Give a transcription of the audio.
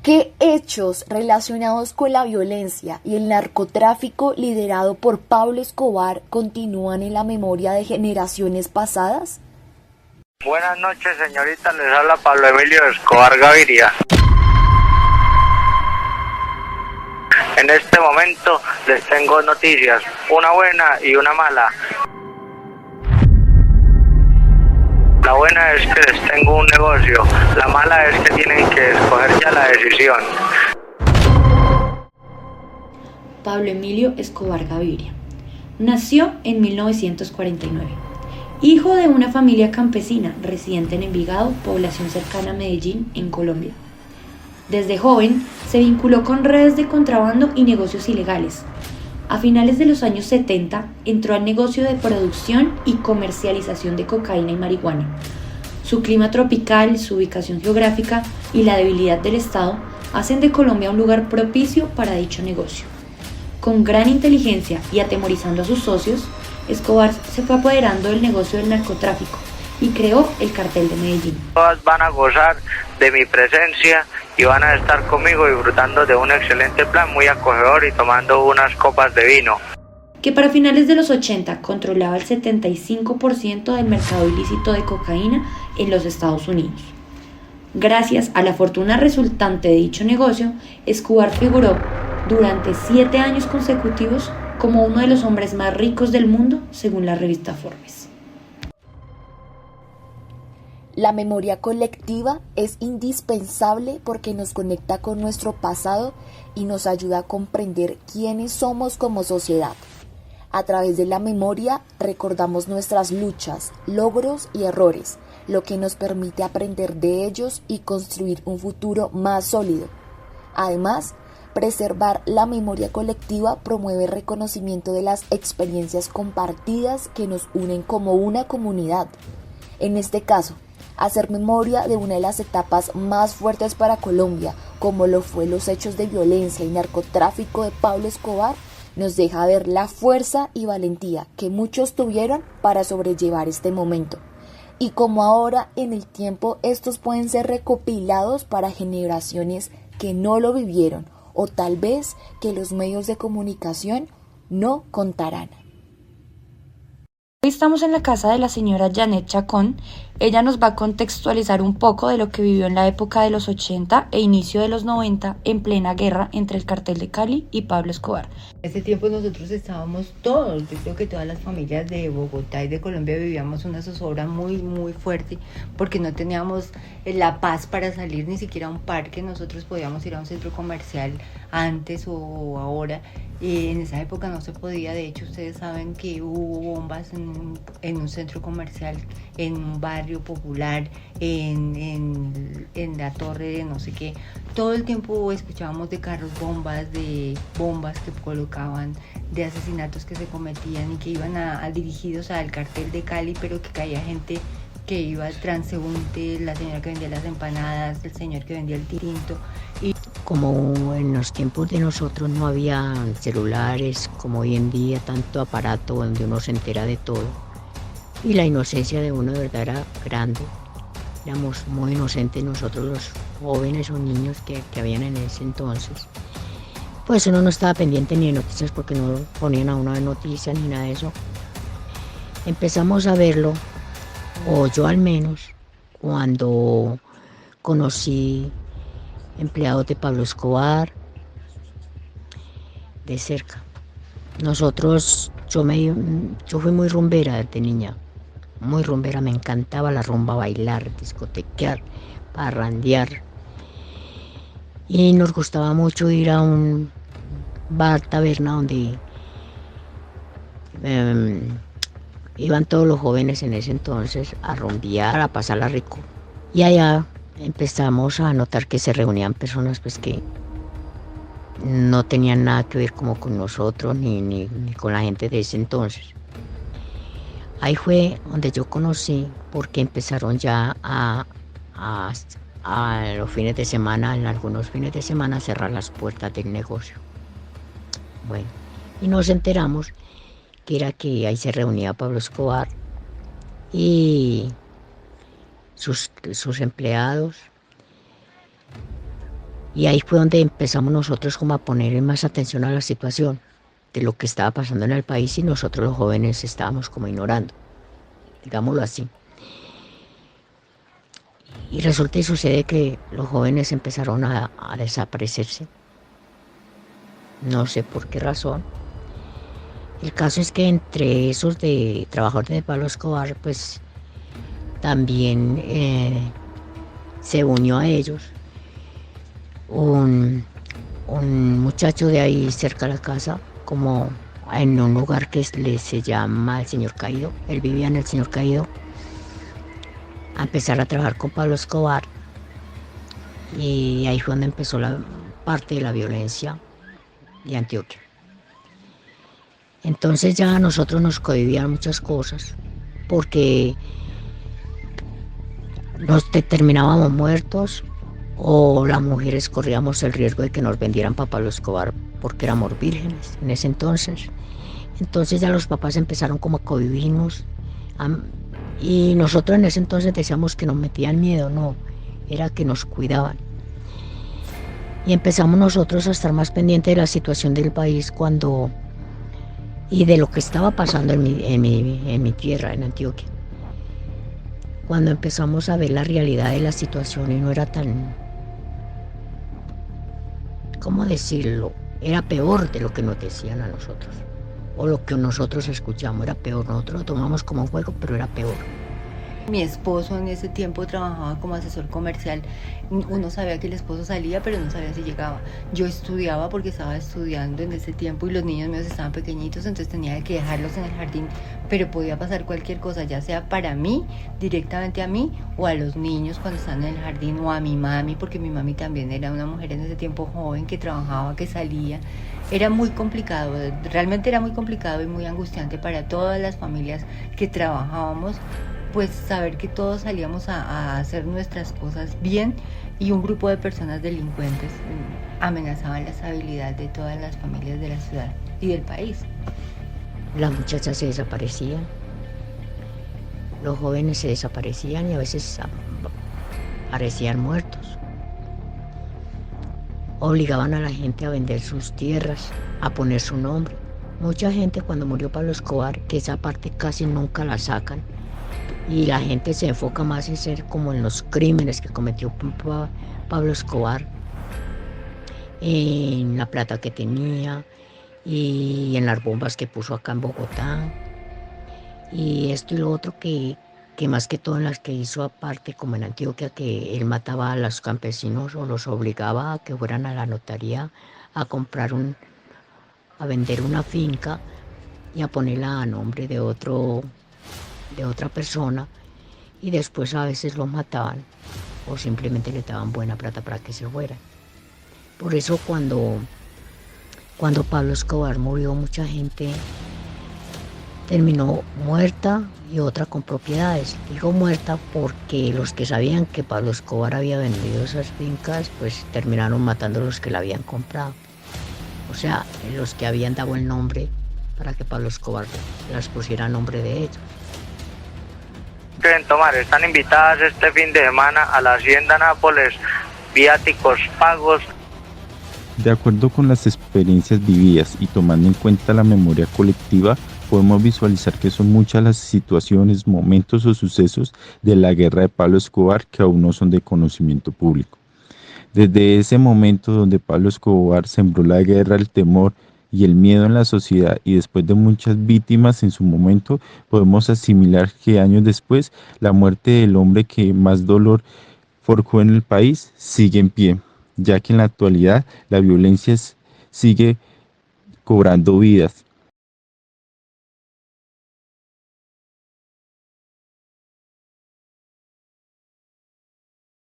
¿Qué hechos relacionados con la violencia y el narcotráfico liderado por Pablo Escobar continúan en la memoria de generaciones pasadas? Buenas noches, señorita, les habla Pablo Emilio Escobar Gaviria. En este momento les tengo noticias, una buena y una mala. La buena es que les tengo un negocio, la mala es que tienen que escoger ya la decisión. Pablo Emilio Escobar Gaviria nació en 1949, hijo de una familia campesina residente en Envigado, población cercana a Medellín, en Colombia. Desde joven se vinculó con redes de contrabando y negocios ilegales. A finales de los años 70 entró al negocio de producción y comercialización de cocaína y marihuana. Su clima tropical, su ubicación geográfica y la debilidad del Estado hacen de Colombia un lugar propicio para dicho negocio. Con gran inteligencia y atemorizando a sus socios, Escobar se fue apoderando del negocio del narcotráfico y creó el Cartel de Medellín. Todas van a gozar de mi presencia y van a estar conmigo disfrutando de un excelente plan muy acogedor y tomando unas copas de vino. Que para finales de los 80 controlaba el 75% del mercado ilícito de cocaína en los Estados Unidos. Gracias a la fortuna resultante de dicho negocio, Escobar figuró durante 7 años consecutivos como uno de los hombres más ricos del mundo, según la revista Forbes. La memoria colectiva es indispensable porque nos conecta con nuestro pasado y nos ayuda a comprender quiénes somos como sociedad. A través de la memoria recordamos nuestras luchas, logros y errores, lo que nos permite aprender de ellos y construir un futuro más sólido. Además, preservar la memoria colectiva promueve el reconocimiento de las experiencias compartidas que nos unen como una comunidad. En este caso, hacer memoria de una de las etapas más fuertes para Colombia, como lo fue los hechos de violencia y narcotráfico de Pablo Escobar, nos deja ver la fuerza y valentía que muchos tuvieron para sobrellevar este momento. Y como ahora en el tiempo estos pueden ser recopilados para generaciones que no lo vivieron o tal vez que los medios de comunicación no contarán. Hoy estamos en la casa de la señora Janet Chacón. Ella nos va a contextualizar un poco de lo que vivió en la época de los 80 e inicio de los 90 en plena guerra entre el Cartel de Cali y Pablo Escobar. En ese tiempo nosotros estábamos todos, yo creo que todas las familias de Bogotá y de Colombia vivíamos una zozobra muy fuerte porque no teníamos la paz para salir ni siquiera a un parque. Nosotros podíamos ir a un centro comercial antes o ahora. En esa época no se podía. De hecho, ustedes saben que hubo bombas en un centro comercial, en un barrio popular, en la torre de no sé qué. Todo el tiempo escuchábamos de carros bombas, de bombas que colocaban, de asesinatos que se cometían y que iban dirigidos al cartel de Cali, pero que caía gente que iba transeúnte, la señora que vendía las empanadas, el señor que vendía el tinto. Y como en los tiempos de nosotros no había celulares, como hoy en día, tanto aparato donde uno se entera de todo. Y la inocencia de uno de verdad era grande. Éramos muy inocentes nosotros los jóvenes o niños que habían en ese entonces. Pues uno no estaba pendiente ni de noticias porque no ponían a uno de noticias ni nada de eso. Empezamos a verlo, o yo al menos, cuando conocí empleados de Pablo Escobar de cerca. Yo fui muy rumbera desde niña, muy rumbera, me encantaba la rumba, bailar, discotequear, parrandear. Y nos gustaba mucho ir a un bar taberna donde iban todos los jóvenes en ese entonces a rumbear, a pasarla rico. Y allá empezamos a notar que se reunían personas pues que no tenían nada que ver como con nosotros ni con la gente de ese entonces. Ahí fue donde yo conocí, porque empezaron ya a los fines de semana, en algunos fines de semana, a cerrar las puertas del negocio. Bueno, y nos enteramos que era que ahí se reunía Pablo Escobar y sus empleados, Y ahí fue donde empezamos nosotros como a poner más atención a la situación de lo que estaba pasando en el país y nosotros los jóvenes estábamos como ignorando, digámoslo así. Y resulta y sucede que los jóvenes empezaron a desaparecerse. No sé por qué razón. El caso es que entre esos de trabajadores de Pablo Escobar, pues también se unió a ellos un muchacho de ahí cerca de la casa, como en un lugar que se llama El Señor Caído. Él vivía en El Señor Caído. A empezar a trabajar con Pablo Escobar. Y ahí fue donde empezó la parte de la violencia de Antioquia. Entonces ya a nosotros nos cohibían muchas cosas, porque nos terminábamos muertos o las mujeres corríamos el riesgo de que nos vendieran para Pablo Escobar porque éramos vírgenes en ese entonces. Entonces ya los papás empezaron como a cohibirnos y nosotros en ese entonces decíamos que nos metían miedo, no, era que nos cuidaban. Y empezamos nosotros a estar más pendientes de la situación del país y de lo que estaba pasando en mi tierra, en Antioquia. Cuando empezamos a ver la realidad de la situación y no era tan, ¿cómo decirlo? Era peor de lo que nos decían a nosotros. O lo que nosotros escuchamos era peor. Nosotros lo tomamos como un juego, pero era peor. Mi esposo en ese tiempo trabajaba como asesor comercial. Uno sabía que el esposo salía, pero no sabía si llegaba. Yo estudiaba porque estaba estudiando en ese tiempo y los niños míos estaban pequeñitos, entonces tenía que dejarlos en el jardín. Pero podía pasar cualquier cosa, ya sea para mí, directamente a mí, o a los niños cuando estaban en el jardín, o a mi mami, porque mi mami también era una mujer en ese tiempo joven que trabajaba, que salía. Era muy complicado, realmente era muy complicado y muy angustiante para todas las familias que trabajábamos, pues saber que todos salíamos a hacer nuestras cosas bien y un grupo de personas delincuentes amenazaban la estabilidad de todas las familias de la ciudad y del país. Las muchachas se desaparecían, los jóvenes se desaparecían y a veces aparecían muertos. Obligaban a la gente a vender sus tierras, a poner su nombre. Mucha gente cuando murió Pablo Escobar, que esa parte casi nunca la sacan, y la gente se enfoca más en ser como en los crímenes que cometió Pablo Escobar, en la plata que tenía y en las bombas que puso acá en Bogotá y esto y lo otro que más que todo en las que hizo aparte, como en Antioquia, que él mataba a los campesinos o los obligaba a que fueran a la notaría a comprar a vender una finca y a ponerla a nombre de otra persona, y después a veces los mataban o simplemente le daban buena plata para que se fueran. Por eso cuando Pablo Escobar murió, mucha gente terminó muerta y otra con propiedades. Digo muerta porque los que sabían que Pablo Escobar había vendido esas fincas, pues terminaron matando a los que la habían comprado. O sea, los que habían dado el nombre para que Pablo Escobar las pusiera a nombre de ellos. Quieren tomar, están invitadas este fin de semana a la Hacienda Nápoles, viáticos pagos. De acuerdo con las experiencias vividas y tomando en cuenta la memoria colectiva, podemos visualizar que son muchas las situaciones, momentos o sucesos de la guerra de Pablo Escobar que aún no son de conocimiento público. Desde ese momento donde Pablo Escobar sembró la guerra, el temor y el miedo en la sociedad, y después de muchas víctimas en su momento, podemos asimilar que años después la muerte del hombre que más dolor forjó en el país sigue en pie, ya que en la actualidad la violencia sigue cobrando vidas.